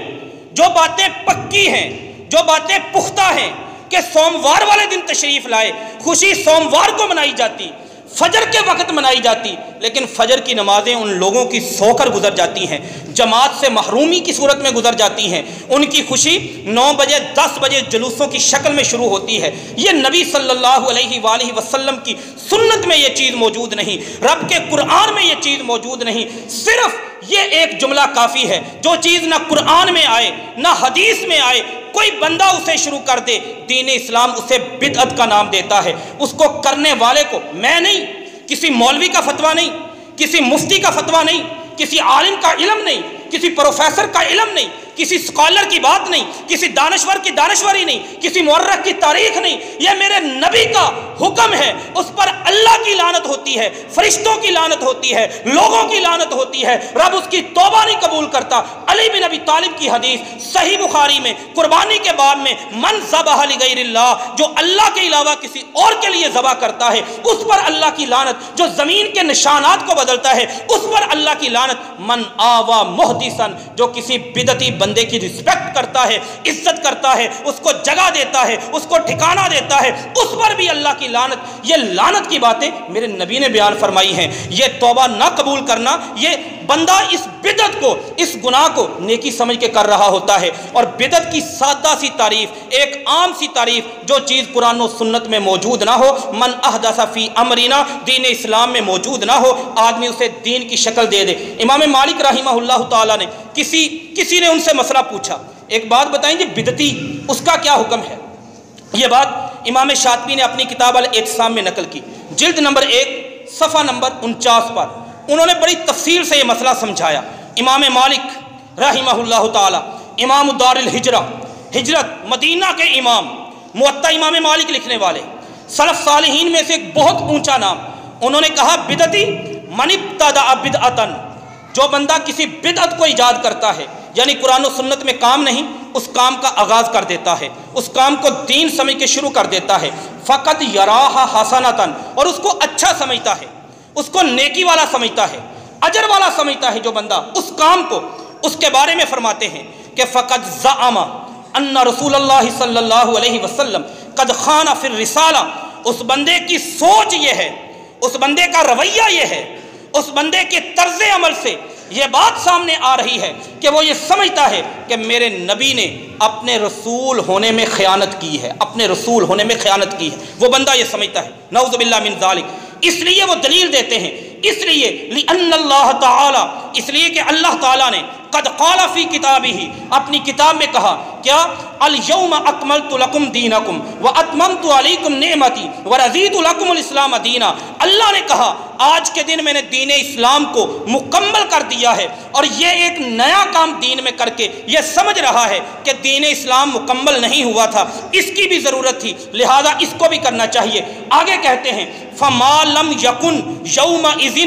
جو باتیں پکی ہیں، جو باتیں پختہ ہیں، کہ سوموار والے دن تشریف لائے، خوشی سوموار کو منائی جاتی، فجر کے وقت منائی جاتی، لیکن فجر کی نمازیں ان لوگوں کی سو کر گزر جاتی ہیں، جماعت سے محرومی کی صورت میں گزر جاتی ہیں۔ ان کی خوشی 9 بجے 10 بجے جلوسوں کی شکل میں شروع ہوتی ہے۔ یہ نبی صلی اللہ علیہ وآلہ وسلم کی سنت میں یہ چیز موجود نہیں، رب کے قرآن میں یہ چیز موجود نہیں۔ صرف یہ ایک جملہ کافی ہے، جو چیز نہ قرآن میں آئے نہ حدیث میں آئے، کوئی بندہ اسے شروع کر دے، دین اسلام اسے بدعت کا نام دیتا ہے۔ اس کو کرنے والے کو، میں نہیں، کسی مولوی کا فتویٰ نہیں، کسی مفتی کا فتویٰ نہیں، کسی عالم کا علم نہیں، کسی پروفیسر کا علم نہیں، کسی اسکالر کی بات نہیں، کسی دانشور کی دانشوری نہیں، کسی مورخ کی تاریخ نہیں، یہ میرے نبی کا حکم ہے، اس پر اللہ کی لعنت ہوتی ہے، فرشتوں کی لعنت ہوتی ہے، لوگوں کی لعنت ہوتی ہے، رب اس کی توبہ نہیں قبول کرتا۔ علی بن ابی طالب کی حدیث صحیح بخاری میں قربانی کے باب میں، من ذبح لغیر اللہ، جو اللہ کے علاوہ کسی اور کے لیے ذبح کرتا ہے اس پر اللہ کی لعنت، جو زمین کے نشانات کو بدلتا ہے اس پر اللہ کی لعنت، من آوا محدثا، جو کسی بدعتی بندے کی رسپیکٹ کرتا ہے، عزت کرتا ہے، اس کو جگہ دیتا ہے، اس کو ٹھکانہ دیتا ہے، اس پر بھی اللہ کی لعنت۔ یہ لعنت کی باتیں میرے نبی نے بیان فرمائی ہیں۔ یہ توبہ نہ قبول کرنا، یہ بندہ اس بدعت کو، اس گناہ کو نیکی سمجھ کے کر رہا ہوتا ہے۔ اور بدعت کی سادہ سی تعریف، ایک عام سی تعریف، جو چیز قرآن و سنت میں موجود نہ ہو، من احدث فی امرنا، دین اسلام میں موجود نہ ہو، آدمی اسے دین کی شکل دے دے۔ امام مالک رحمہ اللہ تعالیٰ نے کسی نے ان سے مسئلہ پوچھا، ایک بات بتائیں جی بدعتی اس کا کیا حکم ہے؟ یہ بات امام شاطبی نے اپنی کتاب الاعتصام میں نقل کی، جلد نمبر 1 صفحہ نمبر 49 پر انہوں نے بڑی تفصیل سے یہ مسئلہ سمجھایا۔ امام مالک رحمہ اللہ تعالی، امام دار الہجرہ، ہجرت مدینہ کے امام، موطا امام مالک لکھنے والے، سلف صالحین میں سے ایک بہت اونچا نام، انہوں نے کہا بدعتی من ابتدع بدعتن، جو بندہ کسی بدعت کو ایجاد کرتا ہے، یعنی قرآن و سنت میں کام نہیں، اس کام کا آغاز کر دیتا ہے، اس کام کو دین سمجھ کے شروع کر دیتا ہے، فقط یراہ حسنتن، اور اس کو اچھا سمجھتا ہے، اس کو نیکی والا سمجھتا ہے، اجر والا سمجھتا ہے جو بندہ اس کام کو، اس کے بارے میں فرماتے ہیں کہ فقط زعم ان رسول اللہ صلی اللہ علیہ وسلم قد خان فی الرسالہ، اس بندے کی سوچ یہ ہے، اس بندے کا رویہ یہ ہے، اس بندے کے طرز عمل سے یہ بات سامنے آ رہی ہے کہ وہ یہ سمجھتا ہے کہ میرے نبی نے اپنے رسول ہونے میں خیانت کی ہے، اپنے رسول ہونے میں خیانت کی ہے، وہ بندہ یہ سمجھتا ہے، نعوذ باللہ من ذالک۔ اس لیے وہ دلیل دیتے ہیں، اس لیے لأن اللہ تعالی، اس لیے کہ اللہ تعالیٰ نے قد قال فی کتابہ، اپنی کتاب میں کہا کیا، الیوم اکملت لکم دینکم واتممت علیکم نعمتی ورضیت لکم الاسلام دینا، اللہ نے کہا آج کے دن میں نے دین اسلام کو مکمل کر دیا ہے، اور یہ ایک نیا کام دین میں کر کے یہ سمجھ رہا ہے کہ دین اسلام مکمل نہیں ہوا تھا، اس کی بھی ضرورت تھی، لہذا اس کو بھی کرنا چاہیے۔ آگے کہتے ہیں فما لم یکن یومئذ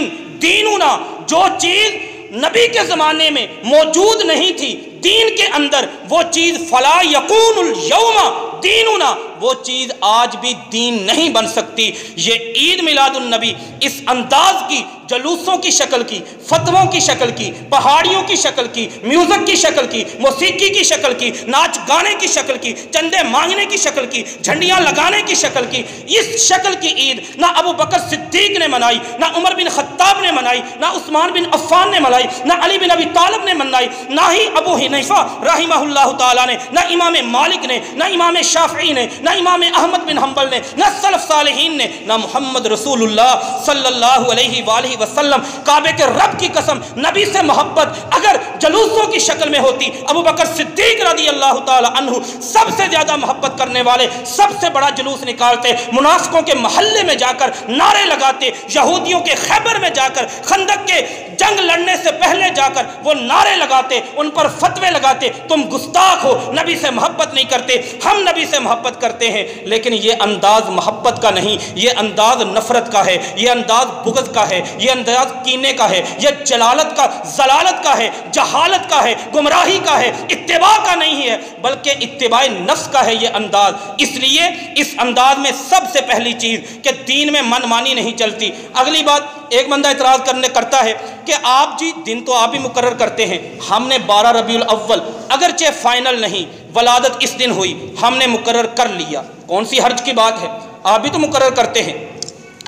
دیننا، جو چیز نبی کے زمانے میں موجود نہیں تھی دین کے اندر، وہ چیز فلا یکون الیوم دیننا، وہ چیز آج بھی دین نہیں بن سکتی۔ یہ عید میلاد النبی اس انداز کی، جلوسوں کی شکل کی، فتووں کی شکل کی، پہاڑیوں کی شکل کی، میوزک کی شکل کی، موسیقی کی شکل کی، ناچ گانے کی شکل کی، چندے مانگنے کی شکل کی، جھنڈیاں لگانے کی شکل کی، اس شکل کی عید نہ ابو بکر صدیق نے منائی، نہ عمر بن خطاب نے منائی، نہ عثمان بن عفان نے منائی، نہ علی بن ابی طالب نے منائی، نہ ہی ابو حنیفہ رحمہ اللہ تعالیٰ نے، نہ امام مالک نے، نہ امام شافعی نے، نہ امام احمد بن حنبل نے، نہ سلف صالحین نے، نہ محمد رسول اللہ صلی اللہ علیہ وآلہ وسلم۔ کعبے کے رب کی قسم، نبی سے محبت اگر جلوسوں کی شکل میں ہوتی، ابو بکر صدیق رضی اللہ تعالی عنہ سب سے زیادہ محبت کرنے والے سب سے بڑا جلوس نکالتے، منافقوں کے محلے میں جا کر نعرے لگاتے، یہودیوں کے خیبر میں جا کر، خندق کے جنگ لڑنے سے پہلے جا کر وہ نعرے لگاتے، ان پر فتوے لگاتے، تم گستاخ ہو، نبی سے محبت نہیں کرتے۔ ہم نبی سے محبت کرتے ہیں، لیکن یہ انداز محبت کا نہیں، یہ انداز نفرت کا ہے، یہ انداز بغض کا ہے، یہ انداز کینے کا ہے، یہ جلالت کا، ضلالت کا ہے، جہالت کا ہے، گمراہی کا ہے، اتباع کا نہیں ہے، بلکہ اتباع نفس کا ہے یہ انداز۔ اس لیے اس انداز میں سب سے پہلی چیز کہ دین میں من مانی نہیں چلتی۔ اگلی بات، ایک بندہ اعتراض کرتا ہے کہ آپ جی دن تو آپ ہی مقرر کرتے ہیں، ہم نے 12 ربیع الاول اگرچہ فائنل نہیں، ولادت اس دن ہوئی، ہم نے مقرر کر لیا، کون سی حرج کی بات ہے؟ آپ بھی تو مقرر کرتے ہیں،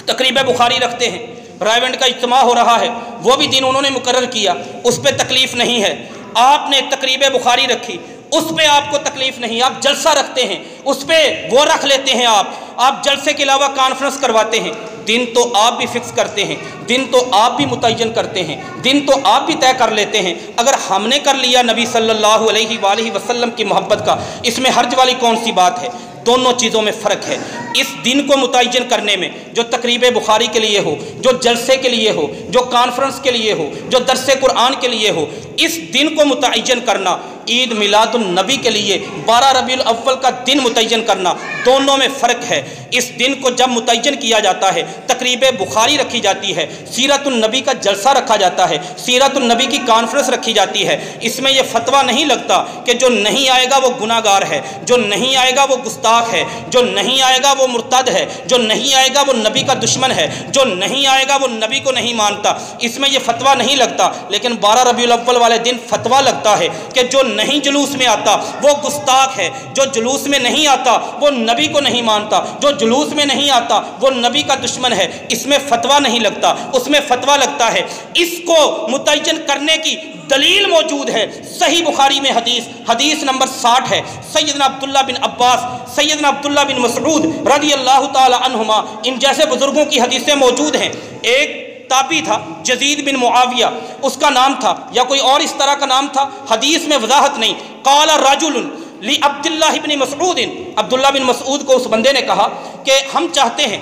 تقریب بخاری رکھتے ہیں، رائیونڈ کا اجتماع ہو رہا ہے، وہ بھی دن انہوں نے مقرر کیا، اس پہ تکلیف نہیں ہے۔ آپ نے تقریب بخاری رکھی، اس پہ آپ کو تکلیف نہیں، آپ جلسہ رکھتے ہیں، اس پہ وہ رکھ لیتے ہیں، آپ جلسے کے علاوہ کانفرنس کرواتے ہیں، دن تو آپ بھی فکس کرتے ہیں، دن تو آپ بھی متعین کرتے ہیں، دن تو آپ بھی طے کر لیتے ہیں۔ اگر ہم نے کر لیا نبی صلی اللہ علیہ وآلہ وسلم کی محبت کا، اس میں حرج والی کون سی بات ہے؟ دونوں چیزوں میں فرق ہے۔ اس دن کو متعین کرنے میں جو تقریب بخاری کے لیے ہو، جو جلسے کے لیے ہو، جو کانفرنس کے لیے ہو، جو درس قرآن کے لیے ہو، اس دن کو متعین کرنا، عید میلاد النبی کے لیے 12 ربیع الاول کا دن متعین کرنا، دونوں میں فرق ہے۔ اس دن کو جب متعین کیا جاتا ہے، تقریب بخاری رکھی جاتی ہے، سیرت النبی کا جلسہ رکھا جاتا ہے، سیرت النبی کی کانفرنس رکھی جاتی ہے، اس میں یہ فتویٰ نہیں لگتا کہ جو نہیں آئے گا وہ گناہ گار ہے، جو نہیں آئے گا وہ گستاخ ہے، جو نہیں آئے گا وہ مرتد ہے، جو نہیں آئے گا وہ نبی کا دشمن ہے، جو نہیں آئے گا وہ نبی کو نہیں مانتا، اس میں یہ فتویٰ نہیں لگتا۔ لیکن 12 ربیع الاول والے دن فتویٰ لگتا ہے کہ جو نہیں جلوس میں آتا وہ گستاخ ہے، جو جلوس میں نہیں آتا وہ نبی کو نہیں مانتا، جو جلوس میں نہیں آتا وہ نبی کا دشمن ہے۔ اس میں فتویٰ نہیں لگتا، اس میں فتویٰ لگتا ہے۔ اس کو متعین کرنے کی دلیل موجود ہے، صحیح بخاری میں حدیث نمبر 60 ہے، سیدنا عبداللہ بن عباس، سیدنا عبداللہ بن مسعود رضی اللہ تعالی عنہما، ان جیسے بزرگوں کی حدیثیں موجود ہیں۔ ایک تابعی تھا یزید بن معاویہ اس کا نام تھا، یا کوئی اور اس طرح کا نام تھا، حدیث میں وضاحت نہیں۔ قال رجل لعبداللہ بن مسعود، عبداللہ بن مسعود کو اس بندے نے کہا کہ ہم چاہتے ہیں،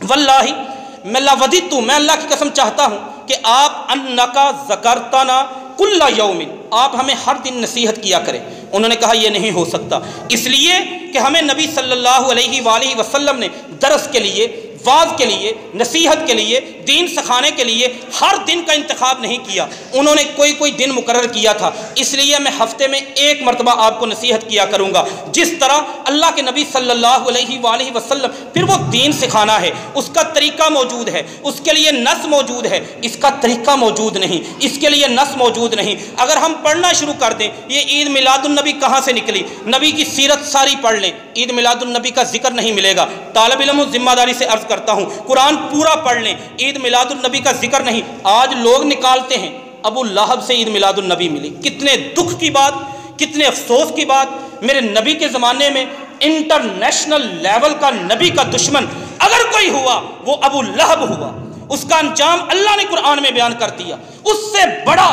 واللہ میں لوددت، میں اللہ کی قسم چاہتا ہوں کہ آپ انکا ذکرتنا کل یوم، آپ ہمیں ہر دن نصیحت کیا کریں۔ انہوں نے کہا یہ نہیں ہو سکتا، اس لیے کہ ہمیں نبی صلی اللہ علیہ وآلہ وسلم نے درس کے لیے، واعظ کے لیے، نصیحت کے لیے، دین سکھانے کے لیے ہر دن کا انتخاب نہیں کیا، انہوں نے کوئی دن مقرر کیا تھا، اس لیے میں ہفتے میں ایک مرتبہ آپ کو نصیحت کیا کروں گا۔ جس طرح اللہ کے نبی صلی اللہ علیہ وآلہ وسلم، پھر وہ دین سکھانا ہے، اس کا طریقہ موجود ہے، اس کے لیے نص موجود ہے، اس کا طریقہ موجود نہیں، اس کے لیے نص موجود نہیں۔ اگر ہم پڑھنا شروع کر دیں یہ عید میلاد النبی کہاں سے نکلی، نبی کی سیرت ساری پڑھ لیں، عید میلاد النبی کا ذکر نہیں ملے گا۔ طالب علم ذمہ داری سے عرض کرتا ہوں، قرآن پورا پڑھ لیں، عید میلاد النبی کا ذکر نہیں۔ آج لوگ نکالتے ہیں ابو لہب سے عید میلاد النبی ملی، کتنے دکھ کی بات، کتنے افسوس کی بات۔ میرے نبی کے زمانے میں انٹرنیشنل لیول کا نبی کا دشمن اگر کوئی ہوا وہ ابو لہب ہوا، اس کا انجام اللہ نے قرآن میں بیان کر دیا، اس سے بڑا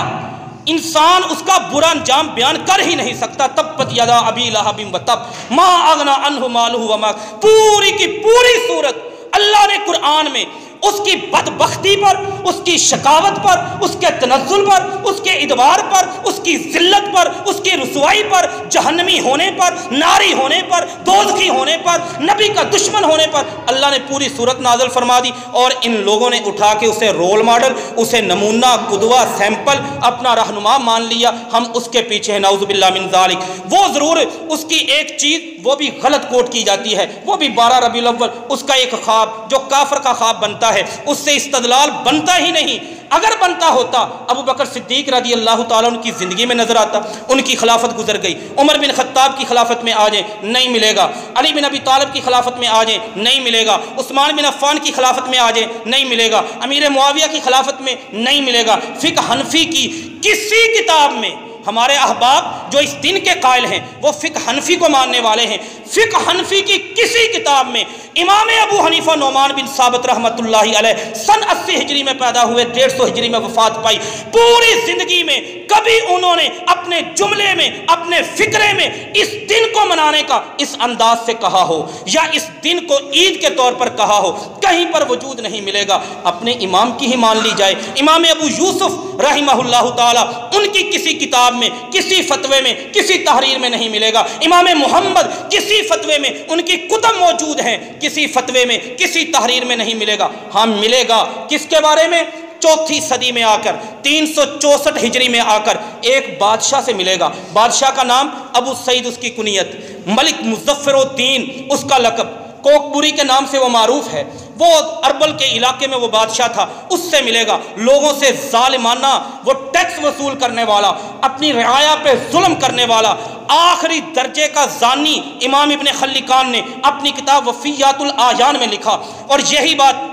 انسان اس کا برا انجام بیان کر ہی نہیں سکتا۔ تبت یدا ابی لہب وتب ما اغنی عنہ مالہ وما، پوری کی پوری صورت اللہ نے قرآن میں اس کی بدبختی پر، اس کی شقاوت پر، اس کے تنزل پر، اس کے ادبار پر، اس کی ذلت پر، اس کی رسوائی پر، جہنمی ہونے پر، ناری ہونے پر، دوزخی ہونے پر، نبی کا دشمن ہونے پر اللہ نے پوری صورت نازل فرما دی، اور ان لوگوں نے اٹھا کے اسے رول ماڈل، اسے نمونہ، قدوہ، سیمپل، اپنا رہنما مان لیا۔ ہم اس کے پیچھے ہیں، نعوذ باللہ من ذالک۔ وہ ضرور اس کی ایک چیز وہ بھی غلط کوٹ کی جاتی ہے، وہ بھی 12 ربیع الاول، اس کا ایک خواب جو کافر کا خواب بنتا ہے، اس سے استدلال بنتا ہی نہیں۔ اگر بنتا ہوتا ابو بکر صدیق رضی اللہ تعالیٰ ان کی زندگی میں نظر آتا، ان کی خلافت گزر گئی، عمر بن خطاب کی خلافت میں آ جائیں نہیں ملے گا، علی بن ابی طالب کی خلافت میں آ جائیں نہیں ملے گا، عثمان بن عفان کی خلافت میں آ جائیں نہیں ملے گا، امیر معاویہ کی خلافت میں نہیں ملے گا۔ فقہ حنفی کی کسی کتاب میں، ہمارے احباب جو اس دن کے قائل ہیں وہ فقہ حنفی کو ماننے والے ہیں، فقہ حنفی کی کسی کتاب میں امام ابو حنیفہ نعمان بن ثابت رحمۃ اللہ علیہ سن 80 ہجری میں پیدا ہوئے، 150 ہجری میں وفات پائی، پوری زندگی میں کبھی انہوں نے اپنے جملے میں، اپنے فکرے میں اس دن کو منانے کا اس انداز سے کہا ہو، یا اس دن کو عید کے طور پر کہا ہو، کہیں پر وجود نہیں ملے گا۔ اپنے امام کی ہی مان لی جائے، امام ابو یوسف رحمہ اللہ تعالی، ان کی کسی کتاب میں، کسی فتوے میں، کسی تحریر میں نہیں ملے گا۔ امام محمد کسی فتوے میں، ان کی کتب موجود ہیں، کسی فتوے میں، کسی تحریر میں نہیں ملے گا۔ ہاں ملے گا کس کے بارے میں؟ 4 صدی میں آ کر، 364 ہجری میں آ کر ایک بادشاہ سے ملے گا۔ بادشاہ کا نام ابو سعید اس کی کنیت، ملک مظفر الدین اس کا لقب، کوکبوری کے نام سے وہ معروف ہے، وہ اربل کے علاقے میں وہ بادشاہ تھا، اس سے ملے گا۔ لوگوں سے ظالمانہ وہ ٹیکس وصول کرنے والا، اپنی رعایا پہ ظلم کرنے والا، آخری درجے کا زانی امام ابن خلکان نے اپنی کتاب وفیات الاعیان میں لکھا، اور یہی بات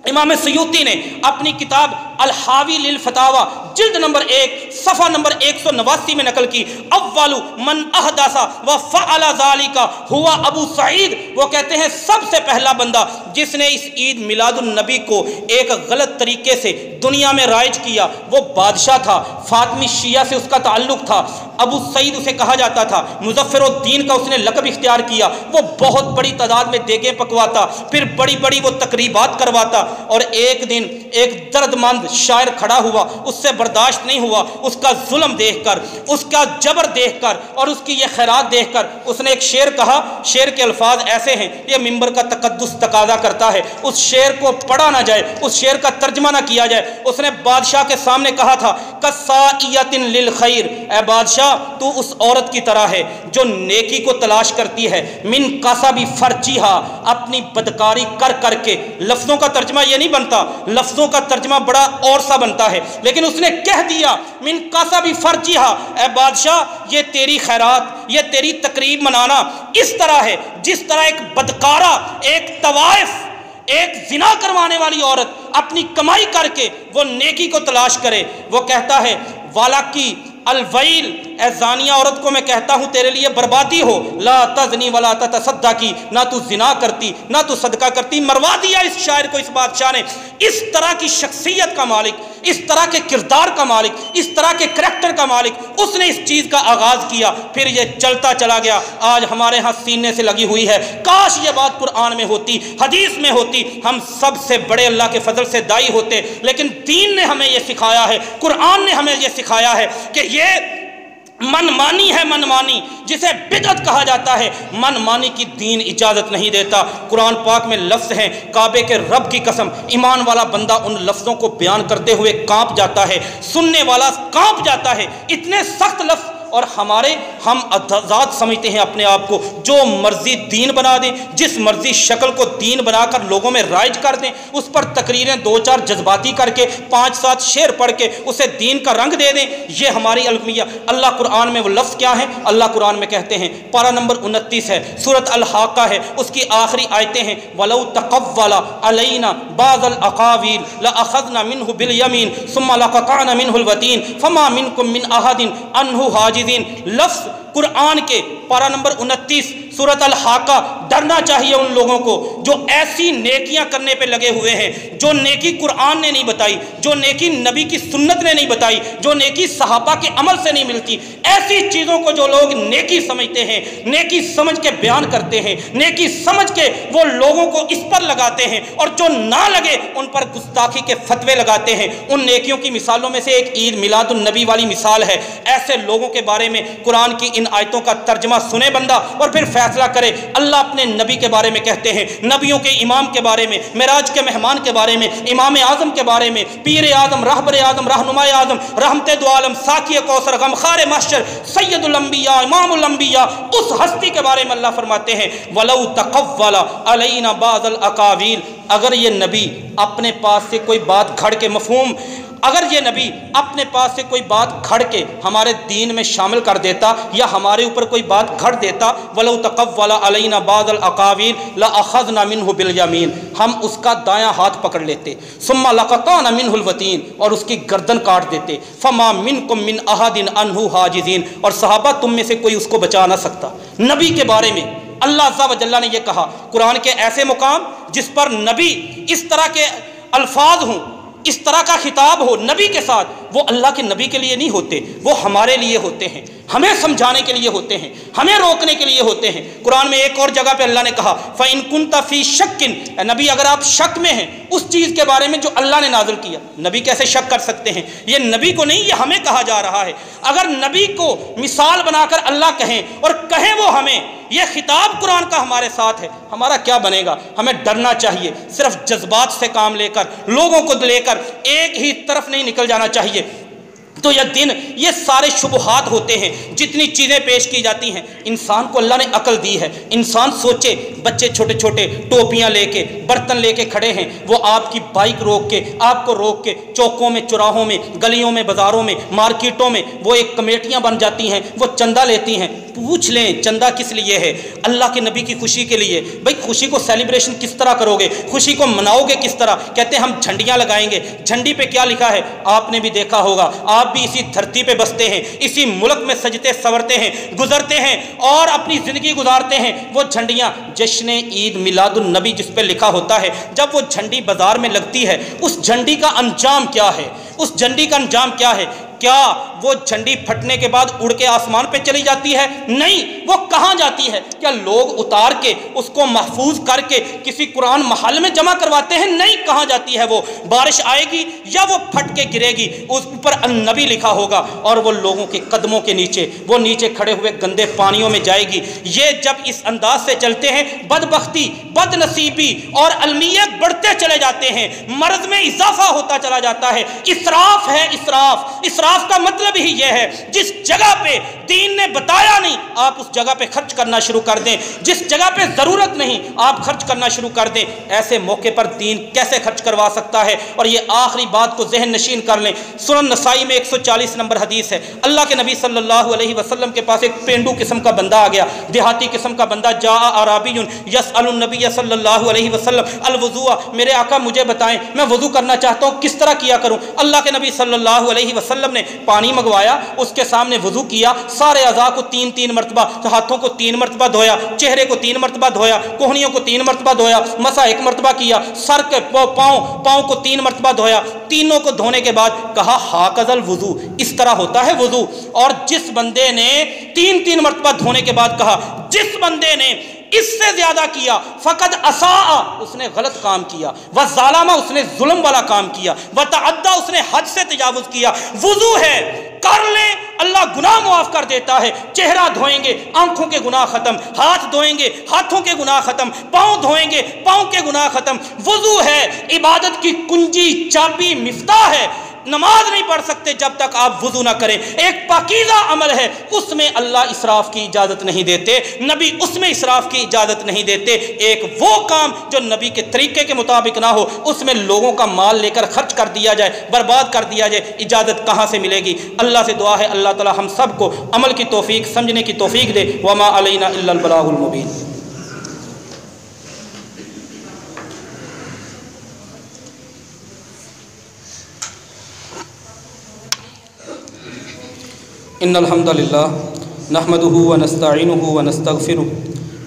امام سیوطی نے اپنی کتاب الحاوی للفتاوا جلد نمبر 1 صفحہ نمبر 189 میں نقل کی، اول من احدث وفعل ذلك ہوا ابو سعید، وہ کہتے ہیں سب سے پہلا بندہ جس نے اس عید میلاد النبی کو ایک غلط طریقے سے دنیا میں رائج کیا وہ بادشاہ تھا، فاطمی شیعہ سے اس کا تعلق تھا، ابو سعید اسے کہا جاتا تھا، مظفر الدین کا اس نے لقب اختیار کیا، وہ بہت بڑی تعداد میں دیگیں پکواتا، پھر بڑی بڑی وہ تقریبات کرواتا، اور ایک دن ایک درد مند شاعر کھڑا ہوا، اس سے برداشت نہیں ہوا، اس کا ظلم دیکھ کر، اس کا جبر دیکھ کر اور اس کی یہ خیرات دیکھ کر اس نے ایک شعر کہا، شعر کے الفاظ ایسے ہیں، یہ منبر کا تقدس تقاضا کرتا ہے اس شعر کو پڑھا نہ جائے، اس شعر کا ترجمہ نہ کیا جائے۔ اس نے بادشاہ کے سامنے کہا تھا، کسائیۃ للخیر، اے بادشاہ تو اس عورت کی طرح ہے جو نیکی کو تلاش کرتی ہے، من کسب فرجھا، اپنی بدکاری کر کر کے۔ لفظوں کا ترجمہ یہ نہیں بنتا، لفظوں کا ترجمہ بڑا اور سا بنتا ہے، لیکن اس نے کہہ دیا من کسب فرجھا، اے بادشاہ یہ تیری خیرات، یہ تیری تقریب منانا اس طرح ہے جس طرح ایک بدکارہ، ایک طوائف، ایک زنا کروانے والی عورت اپنی کمائی کر کے وہ نیکی کو تلاش کرے۔ وہ کہتا ہے والاکی الویل، اے زانیہ عورت کو میں کہتا ہوں تیرے لیے بربادی ہو، لا تزنی ولا تتصدقی، نہ تو زنا کرتی نہ تو صدقہ کرتی۔ مروا دیا اس شاعر کو اس بادشاہ نے۔ اس طرح کی شخصیت کا مالک، اس طرح کے کردار کا مالک، اس طرح کے کریکٹر کا مالک، اس نے اس چیز کا آغاز کیا، پھر یہ چلتا چلا گیا، آج ہمارے ہاں سینے سے لگی ہوئی ہے۔ کاش یہ بات قرآن میں ہوتی، حدیث میں ہوتی، ہم سب سے بڑے اللہ کے فضل سے دائی ہوتے، لیکن دین نے ہمیں یہ سکھایا ہے، قرآن نے ہمیں یہ سکھایا ہے کہ یہ من مانی ہے، من مانی جسے بدعت کہا جاتا ہے، من مانی کی دین اجازت نہیں دیتا۔ قرآن پاک میں لفظ ہیں، کعبے کے رب کی قسم، ایمان والا بندہ ان لفظوں کو بیان کرتے ہوئے کانپ جاتا ہے، سننے والا کانپ جاتا ہے، اتنے سخت لفظ۔ اور ہم آزاد سمجھتے ہیں اپنے آپ کو، جو مرضی دین بنا دیں، جس مرضی شکل کو دین بنا کر لوگوں میں رائج کر دیں، اس پر تقریریں 2-4 جذباتی کر کے 5-7 شعر پڑھ کے اسے دین کا رنگ دے دیں، یہ ہماری المیہ۔ اللہ قرآن میں وہ لفظ کیا ہیں؟ اللہ قرآن میں کہتے ہیں، پارہ نمبر 29 ہے، سورۃ الحاقہ ہے، اس کی آخری آیتیں ہیں، وَلَوْ تَقَوَّلَ عَلَيْنَا بَعْضَ الْأَقَاوِيلِ لَأَخَذْنَا مِنْهُ بِالْيَمِينِ ثُمَّ لَقَطَعْنَا مِنْهُ الْوَتِينَ فَمَا مِنْكُمْ مِنْ أَحَدٍ عَنْهُ حَاجِزِينَ۔ لفظ قرآن کے پارہ نمبر 29 سورۃ الحاقہ۔ ڈرنا چاہیے ان لوگوں کو جو ایسی نیکیاں کرنے پہ لگے ہوئے ہیں جو نیکی قرآن نے نہیں بتائی، جو نیکی نبی کی سنت نے نہیں بتائی، جو نیکی صحابہ کے عمل سے نہیں ملتی، ایسی چیزوں کو جو لوگ نیکی سمجھتے ہیں، نیکی سمجھ کے بیان کرتے ہیں، نیکی سمجھ کے وہ لوگوں کو اس پر لگاتے ہیں، اور جو نہ لگے ان پر گستاخی کے فتوے لگاتے ہیں۔ ان نیکیوں کی مثالوں میں سے ایک عید میلاد النبی والی مثال ہے۔ ایسے لوگوں کے بارے میں قرآن کی ان آیتوں کا ترجمہ سنے بندہ اور پھر فیصلہ کرے۔ اللہ اپنے نبی کے بارے میں کہتے ہیں، نبیوں کے امام کے بارے میں، معراج کے مہمان کے بارے میں، امام اعظم کے بارے میں، پیر اعظم، رہبر اعظم، رہنما اعظم، رحمت دو عالم، ساقی کوثر، غمخوار محشر، سید الانبیاء، امام الانبیاء، اس ہستی کے بارے میں اللہ فرماتے ہیں، وَلَوْ تَقَوَّلَ عَلَيْنَا بَعْضَ الْأَقَاوِيلِ، اگر یہ نبی اپنے پاس سے کوئی بات گھڑ کے، مفہوم، اگر یہ نبی اپنے پاس سے کوئی بات گھڑ کے ہمارے دین میں شامل کر دیتا یا ہمارے اوپر کوئی بات گھڑ دیتا، وَلَوْ تَقَوَّلَ عَلَيْنَا بَعْضَ الْأَقَاوِيلِ لَأَخَذْنَا مِنْهُ بِالْيَمِينِ، ہم اس کا دایاں ہاتھ پکڑ لیتے، ثُمَّ لَقَطَعْنَا مِنْهُ الْوَتِينَ، اور اس کی گردن کاٹ دیتے، فَمَا مِنْكُمْ مِنْ أَحَدٍ عَنْهُ حَاجِزِينَ، اور صحابہ تم میں سے کوئی اس کو بچا نہ سکتا۔ نبی کے بارے میں اللہ عز و جل نے یہ کہا، قرآن کے ایسے مقام جس پر نبی اس طرح کے الفاظ ہوں، اس طرح کا خطاب ہو نبی کے ساتھ، وہ اللہ کے نبی کے لیے نہیں ہوتے، وہ ہمارے لیے ہوتے ہیں، ہمیں سمجھانے کے لیے ہوتے ہیں، ہمیں روکنے کے لیے ہوتے ہیں۔ قرآن میں ایک اور جگہ پہ اللہ نے کہا، فَإِن كُنْتَ فِي شَكٍ، نبی اگر آپ شک میں ہیں اس چیز کے بارے میں جو اللہ نے نازل کیا، نبی کیسے شک کر سکتے ہیں؟ یہ نبی کو نہیں، یہ ہمیں کہا جا رہا ہے۔ اگر نبی کو مثال بنا کر اللہ کہیں اور کہیں وہ ہمیں، یہ خطاب قرآن کا ہمارے ساتھ ہے، ہمارا کیا بنے گا؟ ہمیں ڈرنا چاہیے، صرف جذبات سے کام لے کر، لوگوں کو لے کر ایک ہی طرف نہیں نکل جانا چاہیے۔ تو یہ دن، یہ سارے شبہات ہوتے ہیں، جتنی چیزیں پیش کی جاتی ہیں، انسان کو اللہ نے عقل دی ہے، انسان سوچے۔ بچے چھوٹے چھوٹے ٹوپیاں لے کے، برتن لے کے کھڑے ہیں، وہ آپ کی بائک روک کے، آپ کو روک کے، چوکوں میں، چوراہوں میں، گلیوں میں، بازاروں میں، مارکیٹوں میں، وہ ایک کمیٹیاں بن جاتی ہیں، وہ چندہ لیتی ہیں، پوچھ لیں چندہ کس لیے ہے؟ اللہ کے نبی کی خوشی کے لیے۔ بھائی خوشی کو سیلیبریشن کس طرح کرو گے؟ خوشی کو مناؤ گے کس طرح؟ کہتے ہیں ہم جھنڈیاں لگائیں گے۔ جھنڈی پہ کیا لکھا ہے؟ آپ نے بھی دیکھا ہوگا، آپ بھی اسی دھرتی پہ بستے ہیں، اسی ملک میں سجتے سورتے ہیں، گزرتے ہیں اور اپنی زندگی گزارتے ہیں۔ وہ جھنڈیاں جشن عید میلاد النبی جس پہ لکھا ہوتا ہے، جب وہ جھنڈی بازار میں لگتی ہے، اس جھنڈی کا انجام کیا ہے؟ اس جھنڈی کا انجام کیا ہے؟ کیا وہ جھنڈی پھٹنے کے بعد اڑ کے آسمان پہ چلی جاتی ہے؟ نہیں، وہ کہاں جاتی ہے؟ کیا لوگ اتار کے اس کو محفوظ کر کے کسی قرآن محل میں جمع کرواتے ہیں؟ نہیں، کہاں جاتی ہے؟ وہ بارش آئے گی یا وہ پھٹ کے گرے گی، اس پر النبی لکھا ہوگا اور وہ لوگوں کے قدموں کے نیچے، وہ نیچے کھڑے ہوئے گندے پانیوں میں جائے گی۔ یہ جب اس انداز سے چلتے ہیں، بدبختی، بد نصیبی اور المیت بڑھتے چلے جاتے ہیں، مرض میں اضافہ ہوتا چلا جاتا ہے۔ اسراف ہے، اسراف کا مطلب ہی یہ ہے جس جگہ پہ دین نے بتایا نہیں آپ اس جگہ پہ خرچ کرنا شروع کر دیں، جس جگہ پہ ضرورت نہیں آپ خرچ کرنا شروع کر دیں۔ ایسے موقع پر دین کیسے خرچ کروا سکتا ہے؟ اور یہ آخری بات کو ذہن نشین کر لیں، سنن نسائی میں 140 نمبر حدیث ہے، اللہ کے نبی صلی اللہ علیہ وسلم کے پاس ایک پینڈو قسم کا بندہ آ گیا، دیہاتی قسم کا بندہ، جاء اعرابی یسأل النبی صلی اللہ علیہ وسلم الوضوء، میرے آقا مجھے بتائیں میں وضو کرنا چاہتا ہوں، کس طرح کیا کروں؟ اللہ کے نبی صلی اللہ علیہ وسلم نے پانی منگوایا، اس کے سامنے وضو کیا، سارے اعضاء کو تین مرتبہ، ہاتھوں کو 3 مرتبہ دھویا، چہرے کو 3 مرتبہ دھویا، کوہنیوں کو 3 مرتبہ دھویا، مسح 1 مرتبہ کیا، سر کے پاؤں کو 3 مرتبہ دھویا۔ تینوں کو دھونے کے بعد کہا ہاکذا الوضو، اس طرح ہوتا ہے وضو۔ اور جس بندے نے 3 مرتبہ دھونے کے بعد کہا، جس بندے نے اس سے زیادہ کیا فقد اساء، اس نے غلط کام کیا، وظالم، اس نے ظلم والا کام کیا، وتعدى، اس نے حد سے تجاوز کیا۔ وضو ہے، کر لیں اللہ گناہ معاف کر دیتا ہے۔ چہرہ دھوئیں گے آنکھوں کے گناہ ختم، ہاتھ دھوئیں گے ہاتھوں کے گناہ ختم، پاؤں دھوئیں گے پاؤں کے گناہ ختم۔ وضو ہے عبادت کی کنجی، چابی، مفتاح ہے۔ نماز نہیں پڑھ سکتے جب تک آپ وضو نہ کریں۔ ایک پاکیزہ عمل ہے، اس میں اللہ اسراف کی اجازت نہیں دیتے، نبی اس میں اسراف کی اجازت نہیں دیتے۔ ایک وہ کام جو نبی کے طریقے کے مطابق نہ ہو، اس میں لوگوں کا مال لے کر خرچ کر دیا جائے، برباد کر دیا جائے، اجازت کہاں سے ملے گی؟ اللہ سے دعا ہے اللہ تعالی ہم سب کو عمل کی توفیق، سمجھنے کی توفیق دے۔ وما علینا الا البلاغ المبین۔ ان الحمد للہ نحمده ونستعینه ونستغفره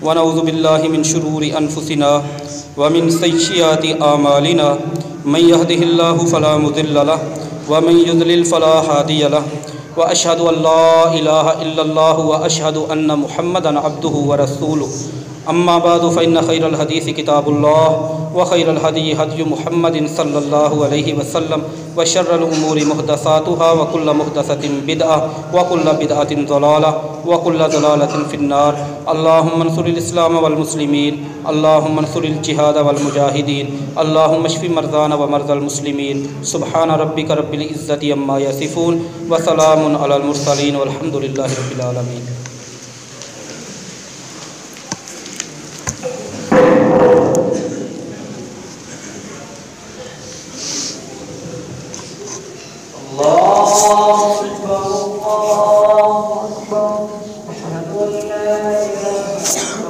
ونعوذ باللہ من شرور انفسنا ومن سیئات اعمالنا، من يهده اللہ فلا مضل له ومن يضلل فلا هادی له، واشهد ان لا الہ الا اللہ واشهد ان محمدا عبده ورسوله۔ اما بعد فإن خير الحديث كتاب الله وخير الهدي هدي محمد صلى الله عليه وسلم وشر الأمور محدثاتها وكل محدثة بدعة وكل بدعة ضلالة وكل ضلالة في النار۔ اللهم انصر الإسلام والمسلمين، اللهم انصر الجهاد والمجاهدين، اللهم اشف مرضانا ومرضى المسلمين۔ سبحان ربك رب العزة عما يصفون وسلام على المرسلين والحمد لله رب العالمين۔ الله أكبر، أشهد أن لا إله إلا الله